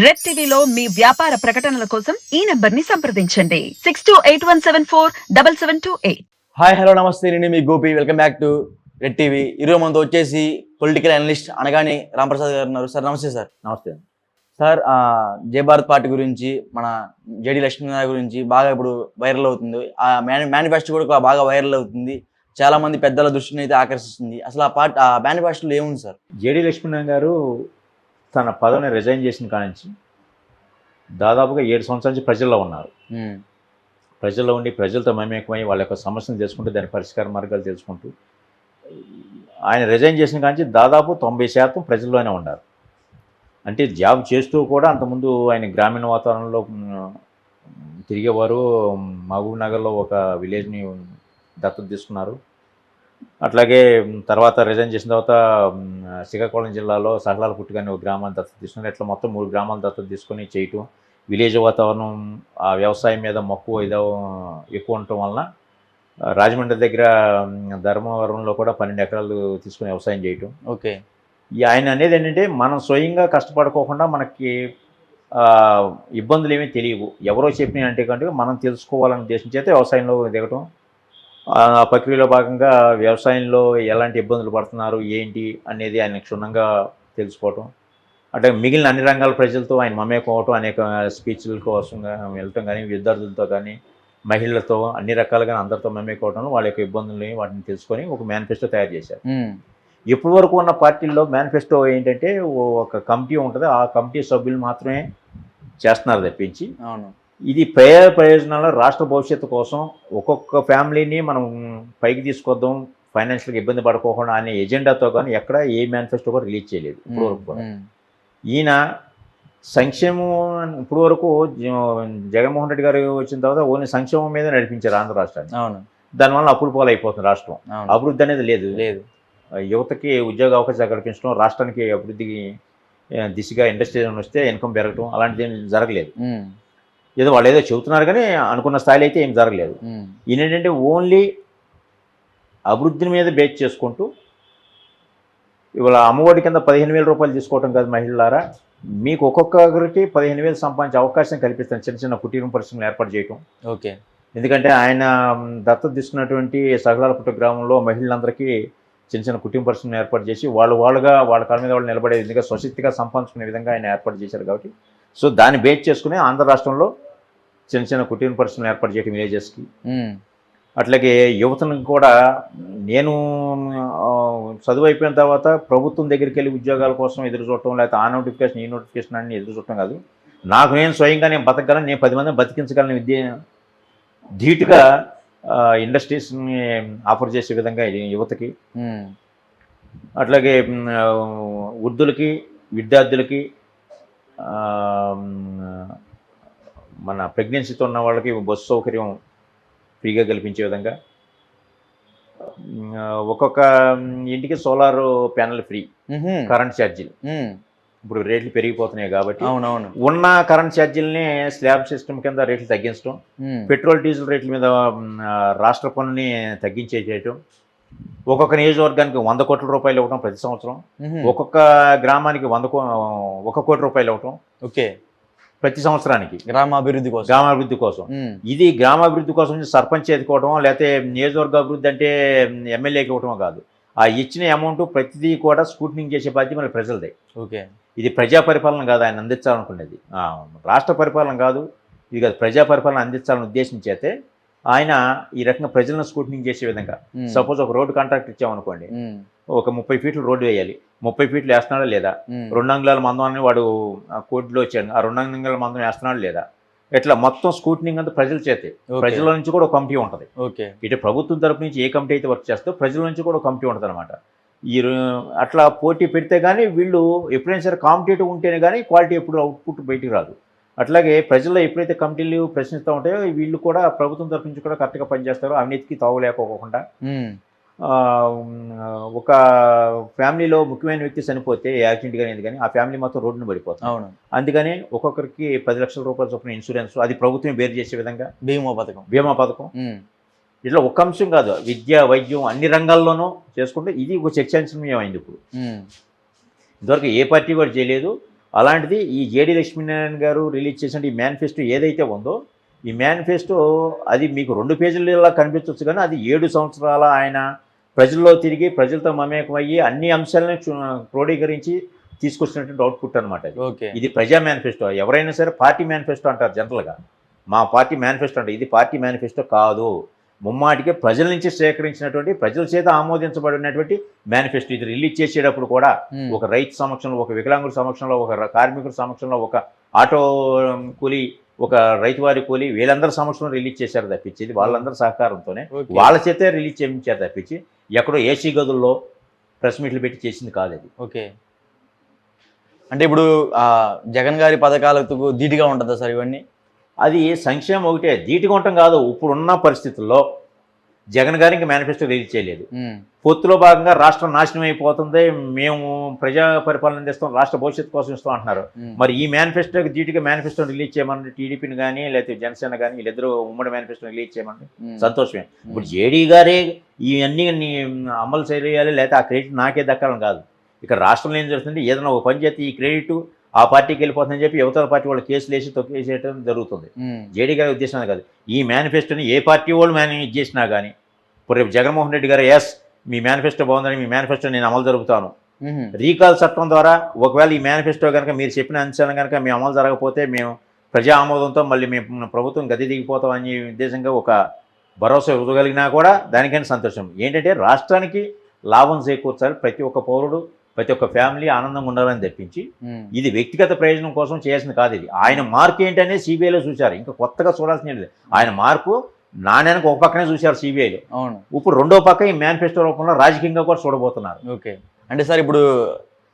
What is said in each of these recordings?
Red టీవీలో మీ వ్యాపార ప్రకటనల కోసం ఈ నంబర్ ని సంప్రదించండి 6281747728. హాయ్ హలో నమస్తే, నేను మీ Gopi. Welcome back to Red TV. ఈరోజు మనతో వచ్చేసి పొలిటికల్ అనలిస్ట్ అనగాని రాంప్రసాద్ గారు ఉన్నారు. సార్ నమస్తే. సార్ నమస్తే సార్, జై భారత్ పార్టీ గురించి, మన జేడి లక్ష్మీనారాయణ గురించి బాగా ఇప్పుడు వైరల్ అవుతుంది. ఆ మేనిఫెస్టో కూడా బాగా వైరల్ అవుతుంది. చాలా మంది పెద్దల దృష్టిని అయితే ఆకర్షిస్తుంది. అసలు ఆ మేనిఫెస్టోలో ఏముంది సార్? జేడి లక్ష్మీనారాయణ గారు తన పదవిని రిజైన్ చేసిన కాడి నుంచి దాదాపుగా 7 సంవత్సరాల నుంచి ప్రజల్లో ఉన్నారు. ప్రజల్లో ఉండి ప్రజలతో మమేకమై వాళ్ళ యొక్క సమస్యను తెలుసుకుంటూ దాని పరిష్కార మార్గాలు తెలుసుకుంటూ ఆయన రిజైన్ చేసిన కాడి నుంచి దాదాపు 90% ప్రజల్లోనే ఉన్నారు. అంటే జాబ్ చేస్తూ కూడా అంతకుముందు ఆయన గ్రామీణ వాతావరణంలో తిరిగేవారు. మహబూబ్ నగర్లో ఒక విలేజ్ని దత్తత తీసుకున్నారు. అట్లాగే తర్వాత రిజైన్ చేసిన తర్వాత శ్రీకాకుళం జిల్లాలో సహలాలపుట్టుగా ఒక గ్రామాన్ని దత్తత తీసుకున్నారు. ఇట్లా మొత్తం 3 గ్రామాలు దత్తత తీసుకొని చేయటం, విలేజ్ వాతావరణం, ఆ వ్యవసాయం మీద మక్కువ ఎక్కువ ఉండటం వలన రాజమండ్రి దగ్గర ధర్మవరంలో కూడా 12 ఎకరాలు తీసుకుని వ్యవసాయం చేయటం. ఓకే. ఆయన అనేది ఏంటంటే మనం స్వయంగా కష్టపడుకోకుండా మనకి ఇబ్బందులు ఏమీ తెలియవు, ఎవరో చెప్పిన అంటే కంటే మనం తెలుసుకోవాలనే ఉద్దేశం చేత వ్యవసాయంలో దిగటం. ఆ ప్రక్రియలో భాగంగా వ్యవసాయంలో ఎలాంటి ఇబ్బందులు పడుతున్నారు ఏంటి అనేది ఆయన క్షుణ్ణంగా తెలుసుకోవటం. అంటే మిగిలిన అన్ని రంగాల ప్రజలతో ఆయన మమేకం అవటం, అనేక స్పీచ్ల కోసం వెళ్ళటం కానీ, విద్యార్థులతో కానీ, మహిళలతో అన్ని రకాలుగా అందరితో మమేకం అవటం, వాళ్ళ యొక్క ఇబ్బందుల్ని వాటిని తెలుసుకొని ఒక మేనిఫెస్టో తయారు చేశారు. ఇప్పటి వరకు ఉన్న పార్టీల్లో మేనిఫెస్టో ఏంటంటే ఒక కమిటీ ఉంటుంది, ఆ కమిటీ సభ్యులు మాత్రమే చేస్తున్నారు తప్పించి అవును, ఇది ప్రయోజనాల రాష్ట్ర భవిష్యత్తు కోసం ఒక్కొక్క ఫ్యామిలీని మనం పైకి తీసుకొద్దాం, ఫైనాన్షియల్గా ఇబ్బంది పడుకోకుండా అనే ఎజెండాతో కానీ ఎక్కడ ఏ మేనిఫెస్టో కూడా రిలీజ్ చేయలేదు ఇప్పుడు వరకు కూడా. ఈయన సంక్షేమం ఇప్పుడు వరకు జగన్మోహన్ రెడ్డి గారు వచ్చిన తర్వాత ఓన్లీ సంక్షేమం మీద నడిపించారు ఆంధ్ర రాష్ట్రాన్ని. అవును, దానివల్ల అప్పుల పాలు అయిపోతుంది రాష్ట్రం. అభివృద్ధి అనేది లేదు. యువతకి ఉద్యోగ అవకాశాలు కల్పించడం, రాష్ట్రానికి అభివృద్ధికి దిశగా ఇండస్ట్రీ వస్తే ఇన్కమ్ పెరగటం అలాంటిది జరగలేదు. ఏదో వాళ్ళు ఏదో చెబుతున్నారు కానీ అనుకున్న స్థాయిలో అయితే ఏం జరగలేదు. ఈయన ఏంటంటే ఓన్లీ అభివృద్ధిని మీద బేస్ చేసుకుంటూ ఇవాళ అమ్మఒడి కింద 15,000 రూపాయలు తీసుకోవటం కాదు మహిళలారా, మీకు ఒక్కొక్కరికి 15,000 సంపాదించే అవకాశం కల్పిస్తాను, చిన్న చిన్న కుటీరం పరిశ్రమలు ఏర్పాటు చేయటం. ఓకే. ఎందుకంటే ఆయన దత్తత తీసుకున్నటువంటి సహలాలపుట్ట గ్రామంలో మహిళలందరికీ చిన్న చిన్న కుటుంబ పరిశ్రమలు ఏర్పాటు చేసి వాళ్ళుగా వాళ్ళ కాళ్ళ మీద వాళ్ళు నిలబడే విధంగా స్వశక్తిగా సంపాదించుకునే విధంగా ఆయన ఏర్పాటు చేశారు. కాబట్టి సో దాన్ని బేస్ చేసుకుని ఆంధ్ర రాష్ట్రంలో చిన్న చిన్న కుటీర పరిశ్రమలు ఏర్పాటు చేయడం విలేజెస్కి. అట్లాగే యువతను కూడా నేను చదువు అయిపోయిన తర్వాత ప్రభుత్వం దగ్గరికి వెళ్ళి ఉద్యోగాల కోసం ఎదురు చూడటం, లేకపోతే ఆ నోటిఫికేషన్ ఈ నోటిఫికేషన్ అని ఎదురు చూడటం కాదు, నాకు నేను స్వయంగా నేను బతకగలను, నేను 10 మందిని బతికించగలను విద్య ధీటుగా ఇండస్ట్రీస్ని ఆఫర్ చేసే విధంగా యువతకి, అట్లాగే వృద్ధులకి, విద్యార్థులకి, మన ప్రెగ్నెన్సీతో ఉన్న వాళ్ళకి బస్సు సౌకర్యం ఫ్రీగా కల్పించే విధంగా, ఒక్కొక్క ఇంటికి సోలార్ ప్యానెల్ ఫ్రీ, కరెంట్ ఛార్జీలు ఇప్పుడు రేట్లు పెరిగిపోతున్నాయి కాబట్టి అవునవును ఉన్న కరెంట్ ఛార్జీలని స్లాబ్ సిస్టమ్ కింద రేట్లు తగ్గించడం, పెట్రోల్ డీజిల్ రేట్ల మీద రాష్ట్ర పన్నుని తగ్గించే చేయటం, ఒక్కొక్క నియోజకవర్గానికి 100 కోట్ల రూపాయలు ఇవ్వటం ప్రతి సంవత్సరం, ఒక్కొక్క గ్రామానికి 1 కోటి రూపాయలు ఇవ్వటం. ఓకే. ప్రతి సంవత్సరానికి గ్రామాభివృద్ధి కోసం. ఇది గ్రామాభివృద్ధి కోసం సర్పంచ్ ఎదుకోవడం, లేకపోతే నియోజకవర్గ అభివృద్ధి అంటే ఎమ్మెల్యేకి ఇవ్వటం కాదు. ఆ ఇచ్చిన అమౌంట్ ప్రతిదీ కూడా స్క్రూటినింగ్ చేసే బాధ్యత మన ప్రజలదే. ఓకే. ఇది ప్రజా పరిపాలన కాదు ఆయన అందించాలనుకునేది, రాష్ట్ర పరిపాలన కాదు ఇది కాదు, ప్రజా పరిపాలన అందించాలని ఉద్దేశించేతే ఆయన ఈ రకంగా ప్రజలను స్క్రూటినింగ్ చేసే విధంగా. సపోజ్ ఒక రోడ్డు కాంట్రాక్ట్ ఇచ్చామనుకోండి, ఒక 30 ఫీట్లు రోడ్డు వేయాలి, 30 ఫీట్లు వేస్తున్నాడా లేదా, 2 అంగుళాల మందం అని వాడు కోర్టులో వచ్చాడు, ఆ 2 అంగుళాల మందం వేస్తున్నాడు లేదా, ఇట్లా మొత్తం స్క్రూటినింగ్ అంతా ప్రజల చేతే. ప్రజల నుంచి కూడా ఒక కమిటీ ఉంటుంది. ఓకే. ఇటు ప్రభుత్వం తరపు నుంచి ఏ కమిటీ అయితే వర్క్ చేస్తో ప్రజల నుంచి కూడా ఒక కమిటీ ఉంటుంది అనమాట. అట్లా పోటీ పెడితే కానీ వీళ్ళు ఎప్పుడైనా సరే కాంపిటేటివ్ ఉంటేనే కానీ క్వాలిటీ ఎప్పుడు అవుట్పుట్ బయటికి రాదు. అట్లాగే ప్రజల్లో ఎప్పుడైతే కమిటీలు ప్రశ్నిస్తూ ఉంటాయో వీళ్ళు కూడా ప్రభుత్వం తరపు నుంచి కూడా కరెక్ట్గా పనిచేస్తారో, అవినీతికి తావులేకపోకుండా. ఒక ఫ్యామిలీలో ముఖ్యమైన వ్యక్తి చనిపోతే యాక్సిడెంట్ కానీ కానీ ఆ ఫ్యామిలీ మొత్తం రోడ్డును పడిపోతుంది. అవును. అందుకని ఒక్కొక్కరికి 10 లక్షల రూపాయల చొప్పున ఇన్సూరెన్స్, అది ప్రభుత్వం బేర్ చేసే విధంగా బీమా పథకం. ఇట్లా ఒక అంశం కాదు, విద్య, వైద్యం అన్ని రంగాల్లోనూ చేసుకుంటే ఇది ఒక చర్చాంశనీయం అయింది. ఇప్పుడు ఇంతవరకు ఏ పార్టీ కూడా చేయలేదు. అలాంటిది ఈ జేడి లక్ష్మీనారాయణ గారు రిలీజ్ చేసిన ఈ మేనిఫెస్టో ఏదైతే ఉందో ఈ మేనిఫెస్టో అది మీకు 2 పేజీలలా కనిపించవచ్చు, కానీ అది 7 సంవత్సరాల ఆయన ప్రజల్లో తిరిగి ప్రజలతో మమేకమయ్యి అన్ని అంశాలను క్రోడీకరించి తీసుకొచ్చినటువంటి అవుట్పుట్ అనమాట. ఓకే, ఇది ప్రజా మేనిఫెస్టో. ఎవరైనా సరే పార్టీ మేనిఫెస్టో అంటారు జనరల్గా, మా పార్టీ మేనిఫెస్టో అంటే ఇది పార్టీ మేనిఫెస్టో కాదు, ముమ్మాటికి ప్రజల నుంచి సేకరించినటువంటి ప్రజల చేత ఆమోదించబడినటువంటి మేనిఫెస్టో. ఇది రిలీజ్ చేసేటప్పుడు కూడా ఒక రైతు సమక్షంలో, ఒక వికలాంగుడి సమక్షంలో, ఒక కార్మికుడి సమక్షంలో, ఒక ఆటో కూలి, ఒక రైతువారి కూలి, వీళ్ళందరి సమక్షంలో రిలీజ్ చేశారు తప్పించి, ఇది వాళ్ళందరి సహకారంతోనే వాళ్ళ చేతే రిలీజ్ చేయించారు తప్పించి ఎక్కడో ఏసీ గదుల్లో ప్రెస్ మీట్లు పెట్టి చేసింది కాదు అది. ఓకే, అంటే ఇప్పుడు జగన్ గారి పథకాలకు ధీటుగా ఉంటుందా సార్ ఇవన్నీ? అది సంక్షేమం ఒకటే ధీటుగా ఉండటం కాదు, ఇప్పుడున్న పరిస్థితుల్లో జగన్ గారికి మేనిఫెస్టో రిలీజ్ చేయలేదు. పొత్తులో భాగంగా రాష్ట్రం నాశనం అయిపోతుంది, మేము ప్రజా పరిపాలన అందిస్తాం, రాష్ట్ర భవిష్యత్తు కోసం ఇస్తాం అంటున్నారు. మరి ఈ మేనిఫెస్టోకి ధీటుగా మేనిఫెస్టో రిలీజ్ చేయమని టీడీపీని కానీ లేకపోతే జనసేన కానీ వీళ్ళిద్దరూ ఉమ్మడి మేనిఫెస్టో రిలీజ్ చేయమని సంతోషమే. ఇప్పుడు జేడీ గారే ఇవన్నీ అమలు చేయాలి, లేకపోతే ఆ క్రెడిట్ నాకే దక్కాలని కాదు. ఇక్కడ రాష్ట్రంలో ఏం జరుగుతుంది, ఏదైనా ఒక పని చేస్తే ఈ క్రెడిట్ ఆ పార్టీకి వెళ్ళిపోతుందని చెప్పి యువతల పార్టీ వాళ్ళు కేసులు వేసి తొక్కేసేయడం జరుగుతుంది. జేడీ గారి ఉద్దేశం కాదు. ఈ మేనిఫెస్టోని ఏ పార్టీ వాళ్ళు మేనేజ్ చేసినా కానీ, ఇప్పుడు రేపు జగన్మోహన్ రెడ్డి గారు ఎస్ మీ మేనిఫెస్టో బాగుందని మీ మేనిఫెస్టో నేను అమలు జరుపుతాను, రీకాల్ చట్టం ద్వారా ఒకవేళ ఈ మేనిఫెస్టో కనుక మీరు చెప్పిన అంశాలను కనుక మేము అమలు జరగకపోతే మేము ప్రజా ఆమోదంతో మళ్ళీ మేము ప్రభుత్వం గది దిగిపోతాం అనే ఉద్దేశంగా ఒక భరోసా ఇవ్వగలిగినా కూడా దానికైనా సంతోషం. ఏంటంటే రాష్ట్రానికి లాభం చేకూర్చాలి, ప్రతి ఒక్క పౌరుడు ప్రతి ఒక్క ఫ్యామిలీ ఆనందంగా ఉండాలని తెప్పించి ఇది వ్యక్తిగత ప్రయోజనం కోసం చేయాల్సింది కాదు. ఇది ఆయన మార్పు ఏంటనే సిబిఐలో చూశారు, ఇంకా కొత్తగా చూడాల్సింది ఆయన మార్పు నాణ్యానికి ఒక పక్కనే చూశారు సిబిఐలో. అవును, ఇప్పుడు రెండో పక్క ఈ మేనిఫెస్టో రూపంలో రాజకీయంగా కూడా చూడబోతున్నారు. ఓకే, అంటే సార్ ఇప్పుడు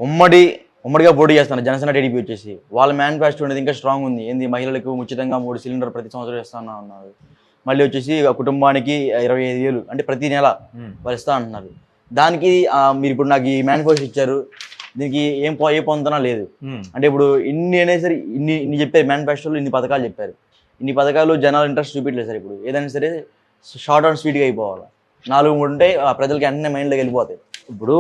ఉమ్మడిగా పోటీ చేస్తున్నారు జనసేన టీడీపీ వచ్చేసి, వాళ్ళ మేనిఫెస్టో అనేది ఇంకా స్ట్రాంగ్ ఉంది. ఏంది మహిళలకు ఉచితంగా 3 సిలిండర్ ప్రతి సంవత్సరం ఇస్తాను అన్నారు. మళ్ళీ వచ్చేసి కుటుంబానికి 25,000 అంటే ప్రతి నెల వాళ్ళు ఇస్తా అంటున్నారు. దానికి మీరు ఇప్పుడు నాకు ఈ మేనిఫెస్టో ఇచ్చారు, దీనికి ఏ పొందనా లేదు. అంటే ఇప్పుడు ఇన్ని అనేది సరే ఇన్ని చెప్పారు మేనిఫెస్టోలో, ఇన్ని పథకాలు చెప్పారు, ఇన్ని పథకాలు జనాలు ఇంట్రెస్ట్ చూపించలేదు సార్. ఇప్పుడు ఏదైనా సరే షార్ట్ అండ్ స్వీట్గా అయిపోవాలి, 4-3 ఉంటే ప్రజలకి వెంటనే మైండ్లోకి వెళ్ళిపోతాయి. ఇప్పుడు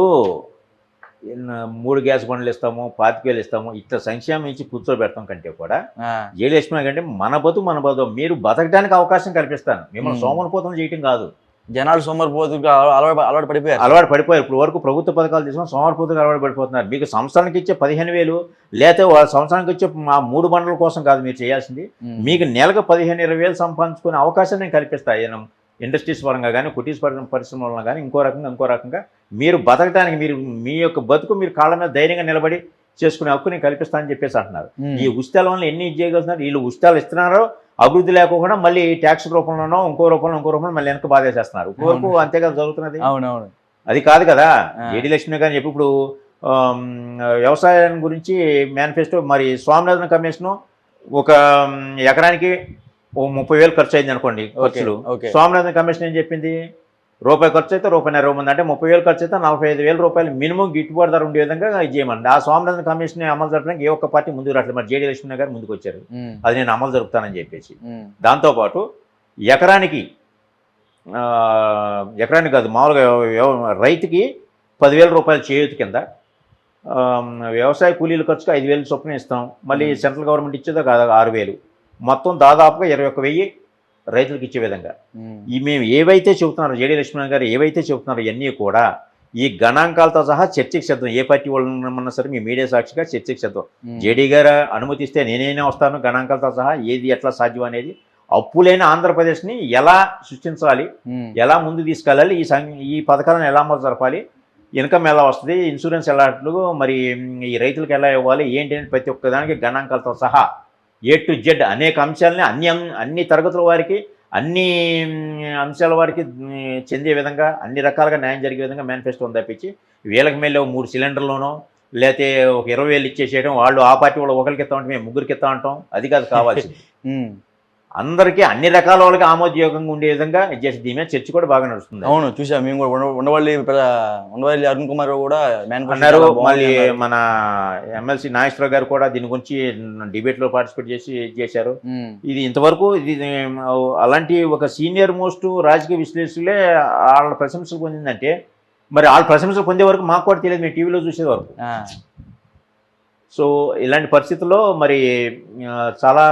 3 గ్యాస్ బండ్లు ఇస్తాము, 25,000 ఇస్తాము, ఇట్లా సంక్షేమం ఇచ్చి కూర్చోబెడతాం కంటే కూడా జేడీ లక్ష్మణ కంటే మన బతుకు మీరు బతకడానికి అవకాశం కల్పిస్తాను, మిమ్మల్ని సోమరిపోతం చేయటం కాదు. జనాలు సోమరిపోతుగా అలవాటు పడిపోయారు. ఇప్పుడు వరకు ప్రభుత్వ పథకాలు తీసుకుని సోమరిపోతుగా అలవాటు పడిపోతున్నారు. మీకు సంవత్సరానికి ఇచ్చే 15,000 లేకపోతే వాళ్ళ సంవత్సరానికి ఇచ్చే 3 బండ్ల కోసం కాదు మీరు చేయాల్సింది, మీకు నెలకు 15,000-20,000 సంపాదించుకునే అవకాశం నేను కల్పిస్తాను. ఇండస్ట్రీస్ పరంగా కానీ కుటీస్ పరిశ్రమ వలన కానీ ఇంకో రకంగా మీరు బతకడానికి మీ యొక్క బతుకు మీరు కాళ్ళ మీద ధైర్యంగా నిలబడి చేసుకునే హక్కు నేను కల్పిస్తానని చెప్పేసి అంటున్నారు. ఈ ఉచితాల వల్ల ఎన్ని చేయగలుగుతున్నారు, వీళ్ళు ఉచితాలు ఇస్తున్నారో అభివృద్ధి లేకుండా మళ్ళీ ట్యాక్స్ రూపంలోనో ఇంకో రూపంలో మళ్ళీ వెనక బాధేసేస్తున్నారు. ఇంకోవరకు అంతే కదా జరుగుతున్నది. అవునవును, అది కాదు కదా జేడీ లక్ష్మీ గారు చెప్పి ఇప్పుడు వ్యవసాయం గురించి మేనిఫెస్టో మరి స్వామినాథన్ కమిషన్ ఒక ఎకరానికి 30,000 ఖర్చు అయింది అనుకోండి ఖర్చులు. స్వామినాథన్ కమిషన్ ఏం చెప్పింది, రూపాయి ఖర్చు అయితే రూపాయి మంది అంటే 30,000 ఖర్చు అయితే 45,000 రూపాయలు మినిమం గిట్టుబాటు ధర ఉండే విధంగా ఇది చేయమండి. ఆ స్వామినాథన్ కమిషన్ అమలు జరపడానికి ఏ ఒక్క పార్టీ ముందుకు రావట్లేదు. మరి జేడీ లక్ష్మీ గారు ముందుకు వచ్చారు, అది నేను అమలు జరుపుతానని చెప్పేసి. దాంతోపాటు ఎకరానికి కాదు మామూలుగా రైతుకి 10,000 రూపాయలు చేయూత కింద, వ్యవసాయ కూలీల ఖర్చుకు 5,000 చొప్పున ఇస్తాం. మళ్ళీ సెంట్రల్ గవర్నమెంట్ ఇచ్చేదో కాదు 6,000, మొత్తం దాదాపుగా 21,000 రైతులకు ఇచ్చే విధంగా మేము ఏవైతే చెబుతున్నారో జేడీ లక్ష్మణ గారు ఏవైతే చెబుతున్నారో ఇవన్నీ కూడా ఈ గణాంకాలతో సహా చర్చకి సిద్ధం. ఏ పార్టీ వాళ్ళన్నా సరే మీ మీడియా సాక్షిగా చర్చకి సిద్ధం. జేడీ గారు అనుమతిస్తే నేనైనా వస్తాను, గణాంకాలతో సహా ఏది ఎట్లా సాధ్యం అనేది, అప్పులైన ఆంధ్రప్రదేశ్ని ఎలా సృష్టించాలి, ఎలా ముందు తీసుకెళ్ళాలి, ఈ పథకాలను ఎలా అమలు జరపాలి, ఇన్కమ్ ఎలా వస్తుంది, ఇన్సూరెన్స్ ఎలా, మరి ఈ రైతులకు ఎలా ఇవ్వాలి ఏంటి అని ప్రతి ఒక్కదానికి గణాంకాలతో సహా A to Z అనేక అంశాలని అన్ని తరగతుల వారికి అన్ని అంశాల వారికి చెందే విధంగా అన్ని రకాలుగా న్యాయం జరిగే విధంగా మేనిఫెస్టో ఉంది తప్పించి వీళ్ళకి మేలు 3 సిలిండర్లోనో లేకపోతే ఒక 20,000 ఇచ్చేసేయడం, వాళ్ళు ఆ పార్టీ వాళ్ళు ఒకరికి ఇస్తా ఉంటే మేము ముగ్గురికి ఇస్తా ఉంటాం, అది కాదు కావాల్సింది. అందరికీ అన్ని రకాల వాళ్ళకి ఆమోదయోగంగా ఉండే విధంగా చేసి దీని మీద చర్చ కూడా బాగా నడుస్తుంది. అవును, చూసాం మేము కూడా. ఉండవల్లి అరుణ్ కుమార్ కూడా అన్నారు. మళ్ళీ మన ఎమ్మెల్సీ నాగేశ్వరరావు గారు కూడా దీని గురించి డిబేట్లో పార్టిసిపేట్ చేశారు. ఇది ఇంతవరకు అలాంటి ఒక సీనియర్ మోస్ట్ రాజకీయ విశ్లేషకులే వాళ్ళ ప్రశంసలు పొందిందంటే మరి వాళ్ళ ప్రశంసలు పొందే వరకు మాకు కూడా తెలియదు, మేము టీవీలో చూసే వరకు. సో ఇలాంటి పరిస్థితుల్లో మరి చాలా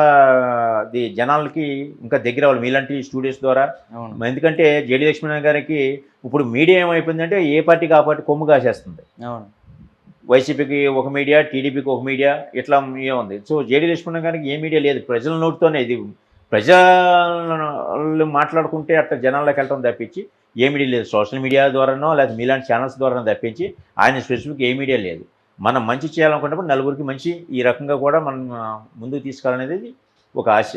జనాలకి ఇంకా దగ్గర అవ్వాలి మీలాంటి స్టూడియోస్ ద్వారా. అవును ఎందుకంటే జేడి లక్ష్మీనారాయణ గారికి ఇప్పుడు మీడియా ఏమైపోయిందంటే ఏ పార్టీకి ఆ పార్టీ కొమ్ము కాసేస్తుంది. అవును వైసీపీకి ఒక మీడియా, టీడీపీకి ఒక మీడియా, ఇట్లా ఉంది. సో జేడి లక్ష్మీనారాయణ గారికి ఏ మీడియా లేదు. ప్రజల నోటితోనే ఇది ప్రజలు మాట్లాడుకుంటే అట్లా జనాల్లోకి వెళ్ళడం తప్పించి ఏ మీడియా లేదు. సోషల్ మీడియా ద్వారానో లేకపోతే మీలాంటి ఛానల్స్ ద్వారానో తప్పించి ఆయన స్పెసిఫిక్ ఏ మీడియా లేదు. మనం మంచి చేయాలనుకున్నప్పుడు నలుగురికి మంచి ఈ రకంగా కూడా మనం ముందుకు తీసుకెళ్ళాలనేది ఒక ఆశ.